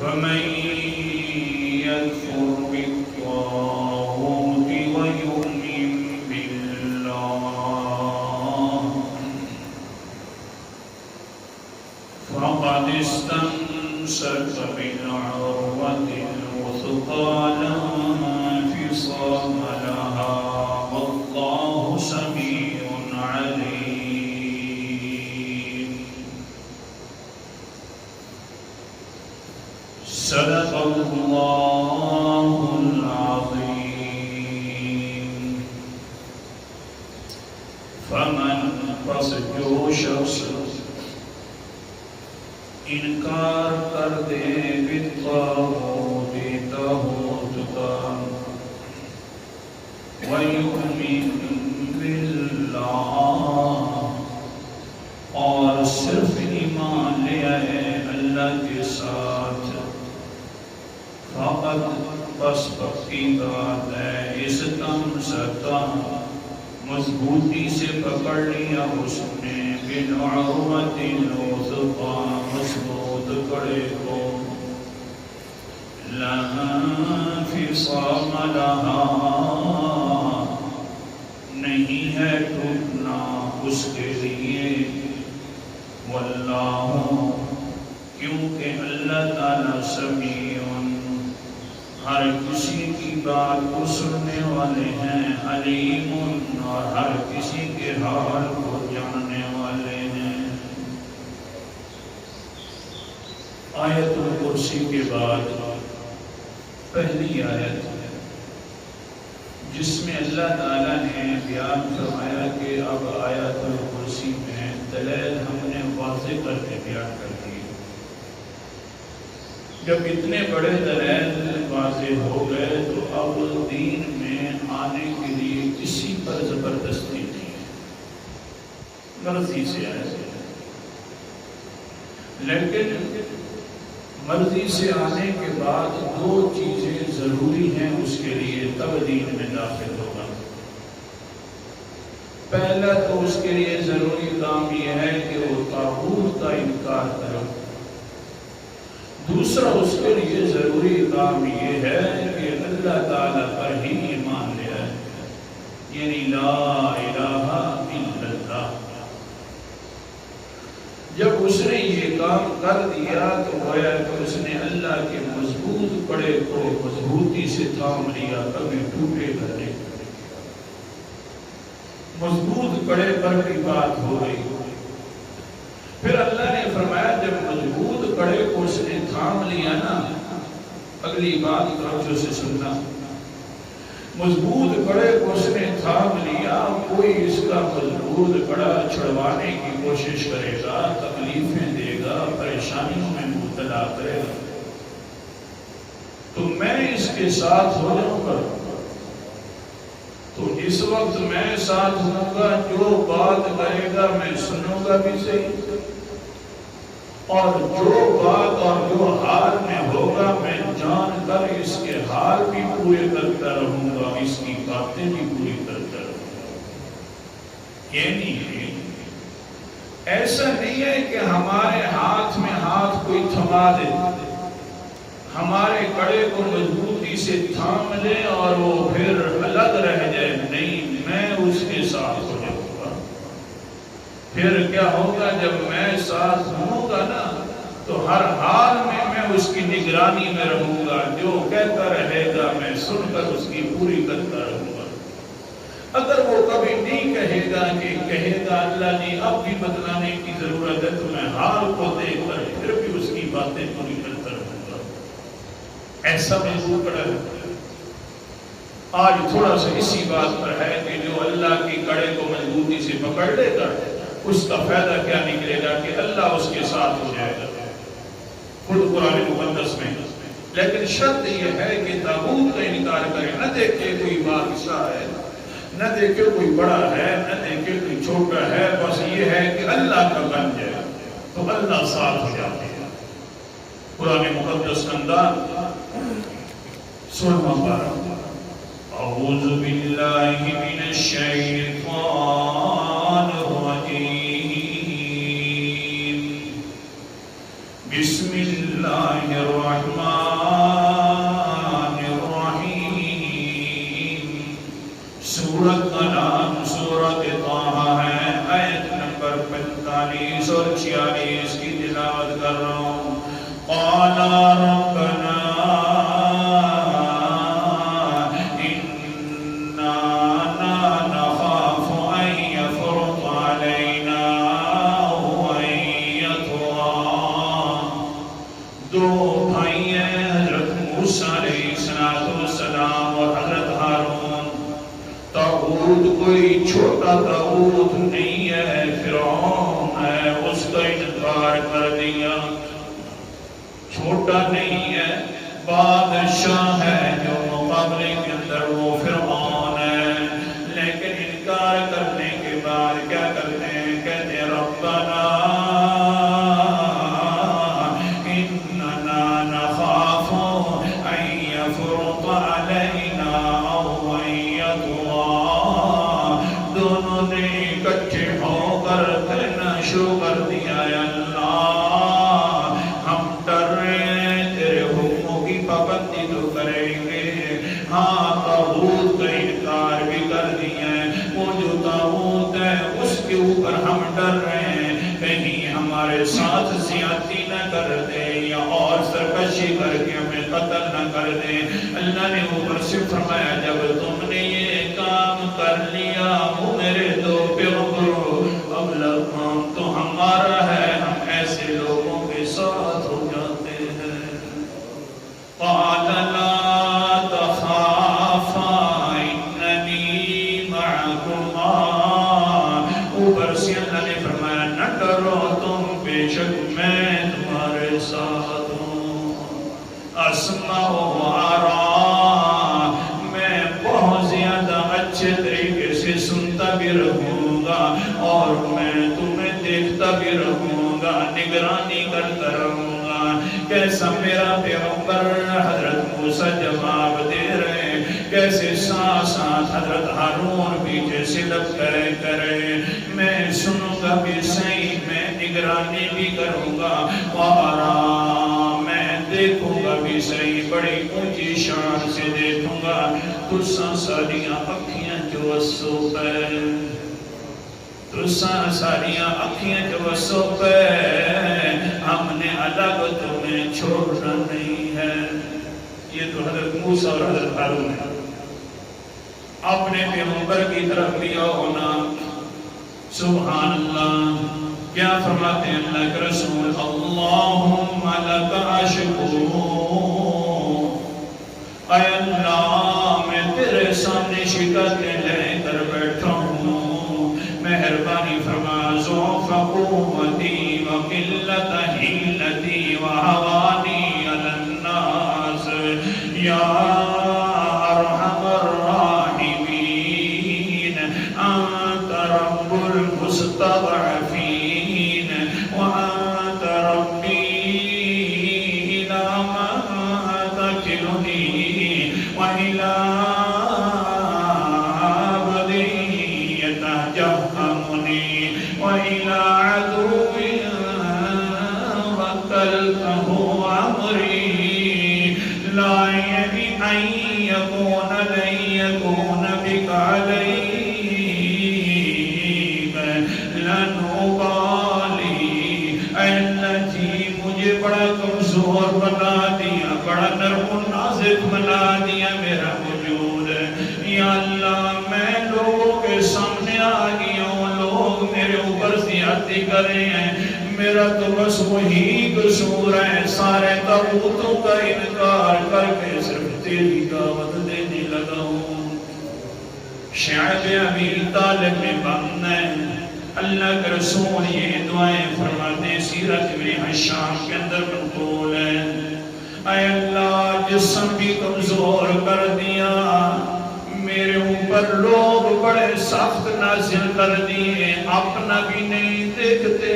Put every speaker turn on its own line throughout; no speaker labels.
فمن يكفر بالطاغوت ويؤمن بالله فقد استمسك بالعروة الوثقى لا انفصام لها والله سميع عليم. صدق اللہ العظیم. فمن پس جو شخص انکار کر دے بالطاغوت طاغوت کا وَيُؤْمِنْ بِاللَّهِ اور صرف ایمان لے آئے اللہ کے ساتھ فقط بس پکی بات ہے استمسک مضبوطی سے پکڑ لیا اس نے بالعروۃ الوثقی مضبوط کڑے کو لا انفصام لہا نہیں ہے ٹوٹنا اس کے لیے واللہ کیونکہ اللہ تعالی سمیع ہر کسی کی بات کو سننے والے ہیں علیم اور ہر کسی کے حال کو جاننے والے ہیں. آیت الکرسی کے بعد پہلی آیت جس میں اللہ تعالیٰ نے بیان فرمایا کہ اب آیت الکرسی میں دلائل ہم نے واضح کر کے بیان کر دی. جب اتنے بڑے دلائل واضح ہو گئے تو اب دین میں آنے کے لیے کسی پر زبردستی نہیں ہے، مرضی سے آئے. لیکن مرضی سے آنے کے بعد دو چیزیں ضروری ہیں اس کے لیے تب دین میں داخل ہوگا. پہلا تو اس کے لیے ضروری کام یہ ہے کہ وہ طاغوت کا انکار کرے. دوسرا اس کے لیے ضروری کام یہ ہے کہ اللہ تعالیٰ پر ہی ایمان لے آئے، یعنی لا الہ الا اللہ. جب اس نے یہ کام کر دیا تو گویا کہ اس نے اللہ کے مضبوط کڑے کو مضبوطی سے تھام لیا، کبھی ٹوٹے گا نہیں. مضبوط کڑے پر کی بات ہو رہی. پھر اللہ نے فرمایا جب مضبوط کڑے کو اس نے تھام لیا نا، اگلی بات توجہ سے سننا، مضبوط کڑے کو اس نے تھام لیا، کوئی اس کا مضبوط کڑا چھڑوانے کی کوشش کرے گا، تکلیفیں دے گا، پریشانیوں میں مبتلا کرے گا تو میں اس کے ساتھ ہو جاؤں گا. تو اس وقت میں ساتھ ہوں گا، جو بات کرے گا میں سنوں گا بھی صحیح، اور جو بات اور جو حال میں ہوگا میں جان کر اس کے حال بھی پورے کرتا رہوں گا، اس کی باتیں بھی پوری کرتا رہوں گا. یعنی ایسا نہیں ہے کہ ہمارے ہاتھ میں ہاتھ کوئی تھما دے، ہمارے کڑے کو مضبوطی سے تھام لے اور وہ پھر الگ رہ جائے. نہیں، میں اس کے ساتھ ہو جاؤں گا. پھر کیا ہوگا جب میں ساتھ ہوں گا نا تو ہر حال میں اس کی نگرانی میں رہوں گا، جو کہتا رہے گا میں سن کر اس کی پوری کرتا رہوں گا. اگر وہ کبھی نہیں کہے گا کہ کہے گا اللہ نے اب بھی بتلانے کی ضرورت ہے تو میں حال کو دیکھ کر پھر بھی اس کی باتیں پوری کرتا رہوں گا. ایسا محبوب کڑا ہے. آج تھوڑا سا اسی بات پر ہے کہ جو اللہ کی کڑے کو مضبوطی سے پکڑ لے گا اس کا فائدہ کیا نکلے گا کہ اللہ اس کے ساتھ ہو جائے گا خود قرآن مقدس میں. لیکن شرط یہ ہے کہ طاغوت کا انکار کرے، نہ دیکھے کوئی بادشاہ ہے، نہ دیکھے کوئی بڑا ہے، نہ دیکھے کوئی چھوٹا ہے، بس یہ ہے کہ اللہ کا بن جائے تو اللہ ساتھ ہو جاتے ہیں. قرآن مقدس انداز سورہ بقرہ. اعوذ باللہ من الشیطان الرجیم بسم اللہ الرحمن 46 کی تلاوت کر رہا ہوں. قال ربنا کوئی چھوٹا طاغوت نہیں ہے، فرعون ہے، اس کا انکار کر دیا. چھوٹا نہیں ہے، بادشاہ ہے جو مقابلے کے اندر وہ فرعون ہے، لیکن انکار کرنے کے بعد کیا کرتے ہیں؟ کہتے ہیں ربنا اننا نخاف ان یفرط علینا او ان یطغى. دونوں نے اکٹھے ہو کر کہنا شروع کر دیا ہے اللہ ہم ڈر رہے ہیں تیرے حکموں کی پابندی تو کریں گے، ہاں طاغوت کا انکار بھی کر دیا ہے، وہ جو طاغوت ہے اس کے اوپر ہم ڈر رہے ہیں کہیں ہمارے ساتھ زیادتی نہ کر دے یا اور سرکشی کر کے ہمیں قتل نہ کر دے. اللہ نے اوپر سے فرمایا جب تم نے یہ کام کر لیا وہ میرے دو پیغمبروں، اب لگام تو ہمارا ہے، ہم ایسے لوگوں کے ساتھ ہو جاتے ہیں. قال لا تخافا اننی معکما. اوپر سے اللہ نے فرمایا نہ ڈرو تم، بے شک میں تمہارے ساتھ ہوں. اسمع و ارا، میں بہت زیادہ اچھے طریقے سے سنتا بھی رہوں گا اور میں تمہیں دیکھتا بھی رہوں گا، نگرانی کرتا رہوں گا. کیسا میرا پیغمبر حضرت موسیٰ جواب دے رہے ہیں، کیسے ساتھ ساتھ حضرت ہارون پیچھے سے لبیک کرے. میں سنوں گا بھی صحیح، میں نگرانی بھی کروں گا، اور میں دیکھوں گا بھی صحیح، بڑی اونچی شان سے دیکھوں گا. تساں ساریاں اکھیاں جو وسو پہ، تساں ساریاں اکھیاں جو وسو پہ، ہم نے الگ تمہیں چھوڑنا نہیں ہے. یہ تو حضرت موسیٰ اور حضرت ہارون ہے. اپنے پیغمبر کی طرف لیا ہونا. سبحان اللہ. کیا فرماتے ہیں اللہ کے رسول؟ اللہم لک اشکو، اے اللہ میں تیرے سامنے شکایتیں لے کر بیٹھا ہوں، مہربانی فرما. ضعف قوتی وقلت حیلتی وہوانی علی الناس یا ارحم الراحمین، انت رب المستضعفین وانت ربی الی من تکلنی وإلى عبدي يتجهمني وإلى عدو وكلته أمري لا أن يكون بك عليك لن أبالي. التي مجھے بڑا کمزور بنا دیا، بڑا نرم و نازک بنا دیا میرا وجود. یا اللہ میں لوگوں کے سامنے آ گیا ہوں، لوگ میرے اوپر زیادتی کر رہے ہیں، میرا تو بس وہی قصور ہے، سارے طاغوتوں کا انکار کر کے صرف تیری دعوت دینے لگا ہوں. شعب ابی طالب میں بند ہے. اللہ کے رسول یہ دعائیں فرماتے ہیں، سیرت ابن ہشام کے اندر منقول ہے. اے اللہ جسم بھی کمزور کر دیا، میرے اوپر لوگ بڑے سخت نازل کر دیے، اپنا بھی نہیں دیکھتے،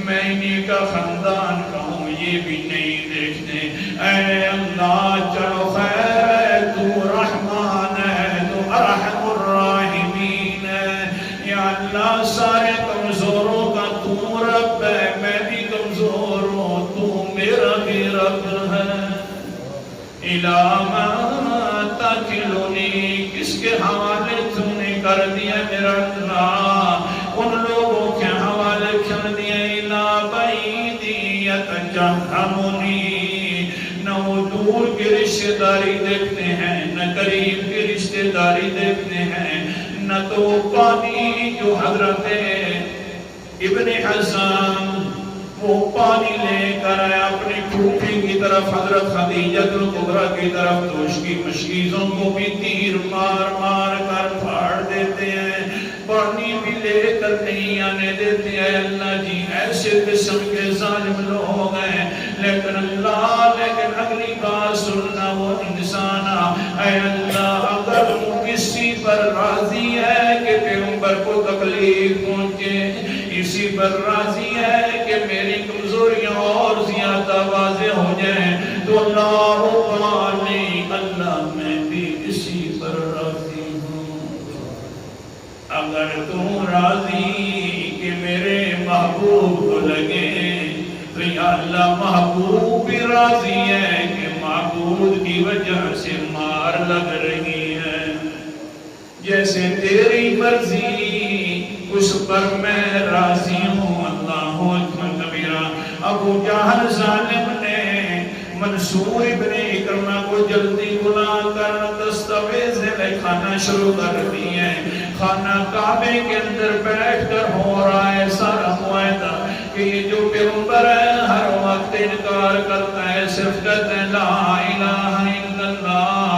میں انہی کا خاندان کا ہوں یہ بھی نہیں دیکھتے. اے اللہ چلو خیر ہے، تو رحمان ہے، تو ارحم الراحمین ہے. یا اللہ سارے کمزوروں کا تو رب ہے، میں بھی کمزور ہوں، تو میرا بھی رب ہے. الہا تکلنی، کس کے حوالے تم نے کر دیا میرا اللہ؟ ان لوگوں کے حوالے کر دیا. الہا یتجہمنی، نہ وہ دور کی رشتہ داری دیکھتے ہیں نہ قریب کی رشتہ داری دیکھتے ہیں، نہ تو وہ پانی جو حضرت ابن حزام وہ پانی لے کر آئے اپنی پھوپھی کی طرف حضرت خدیجہ الکبریٰ کی طرف، تو اس کی مشکیزوں کو بھی تیر مار مار کر پھاڑ دیتے ہیں، پانی بھی لے کر نہیں آنے دیتے ہیں۔ اللہ جی ایسے قسم کے ظالم لوگ ہیں، لیکن اگلی بات سننا وہ انسان، اے اللہ اگر تو کسی پر راضی ہے کہ پیغمبر کو تکلیف پہنچے، اسی پر راضی ہے کہ میری کمزوریاں اور زیادہ واضح ہو جائیں، تو اللہ میں بھی اسی پر راضی ہوں۔ اگر تم راضی کہ میرے محبوب کو لگے، تو یا اللہ محبوب بھی راضی ہے کہ معبود کی وجہ سے مار لگ رہی ہے، جیسے تیری مرضی اس پر میں راضی ہوں۔ اللہ اکبر کبیرہ۔ ابو جہل ظالم نے منصور ابن اکرمہ کو جلدی بلا کر دستاویز لے کھانا شروع کر دیے، خانہ کعبے کے اندر بیٹھ کر ہو رہا ہے سارا معاہدہ کہ یہ جو پیغمبر ہے ہر وقت انکار کرتا ہے، صرف کہتے ہیں لا الہ الا اللہ،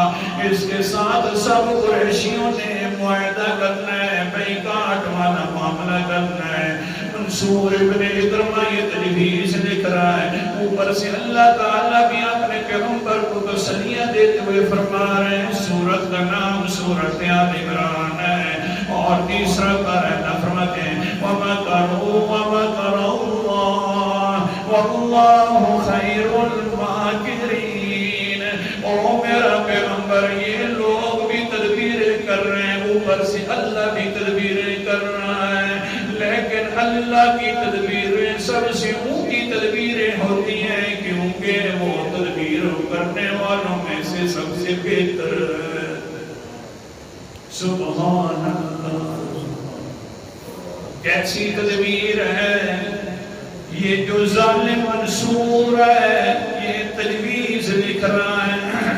اس کے ساتھ سب قریشیوں نے معاہدہ کرنا ہے، بیعت والا معاملہ کرنا ہے۔ منصور ابن اکرمہ یہ تجویز لکھ رہا ہے، اوپر سے اللہ تعالیٰ بھی اپنے پیغمبر کو تسلیہ دیتے ہوئے فرما رہے ہیں۔ سورت کا نام سورت آل عمران ہے، اور تیسرا پارہ فرماتے ہیں وَمَكَرُوا وَمَكَرَ اللَّهُ وَاللَّهُ خَيْرُ الْمَاكِرِينَ۔ او میرا پیغمبر یہ لوگ بھی تدبیریں کر رہے ہیں، اوپر سے اللہ بھی تدبیریں کر رہا ہے، لیکن اللہ کی تدبیریں سب سے اونچی تدبیریں ہوتی ہیں، کیونکہ وہ تدبیر کرنے والوں میں سے سب سے بہتر ہے۔ سبحان اللہ، کیسی تدبیر ہے یہ جو ظالم منصور ہے، یہ تجویز لکھ رہا ہے،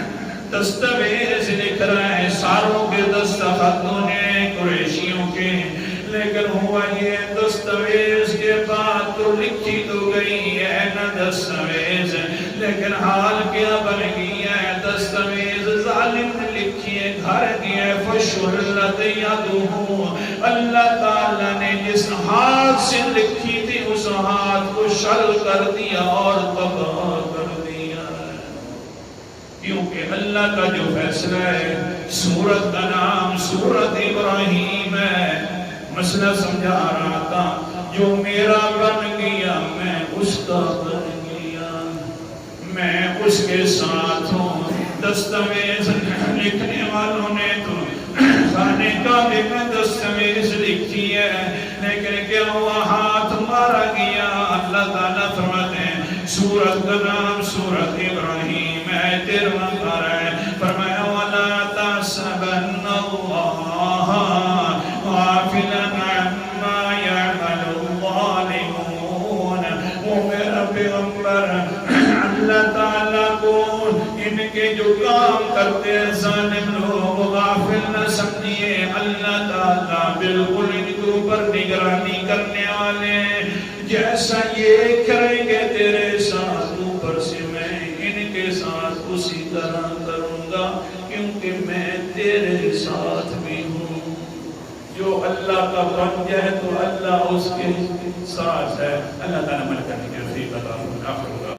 دستاویز لکھ رہا ہے، ساروں کے دستخطوں نے قریشیوں کے، لیکن ہوا یہ دستاویز کے بعد تو لکھی تو گئی ہے نا دستاویز، لیکن حال کیا بن گئی ہے؟ دستاویز ظالم نے لکھی ہے، گھر کی ہے، فشلت یدہ، اللہ تعالیٰ نے جس ہاتھ سے لکھی تھی اس ہاتھ کو شل کر دیا اور تباہ کر دیا، کیونکہ اللہ کا جو فیصلہ ہے۔ سورت کا نام سورت ابراہیم ہے۔ مسئلہ سمجھا رہا تھا، جو میرا بن گیا میں اس کا بن گیا، میں اس کے ساتھ ہوں۔ دستاویز لکھنے والوں نے تو خانے کعبے میں دستاویز لکھی ہے، لیکن کیا ہوا؟ ہاتھ مارا گیا۔ اللہ تعالیٰ فرماتے ہیں سورت کا نام سورت ابراہیم ہے، 13واں پارہ ہے، فرمایا وَلَا تَحْسَبَنَّ اللَّهَ غَافِلًا عَمَّا يَعْمَلُ الظَّالِمُونَ۔ وہ میرا پیغمبر اللہ تعالیٰ کو ان کے جو کام کرتے ہیں ظالم لوگ غافل نہ سمجھیے، اللہ تعالیٰ بالکل ان کے اوپر نگرانی کرنے والے ہیں، جیسا یہ کریں گے تیرے ساتھ اوپر سے میں ان کے ساتھ اسی طرح کروں گا، کیونکہ میں تیرے ساتھ بھی ہوں۔ جو اللہ کا بن جائے تو اللہ اس کے ساتھ ہے۔ اللہ تعالیٰ ملک کرنے کے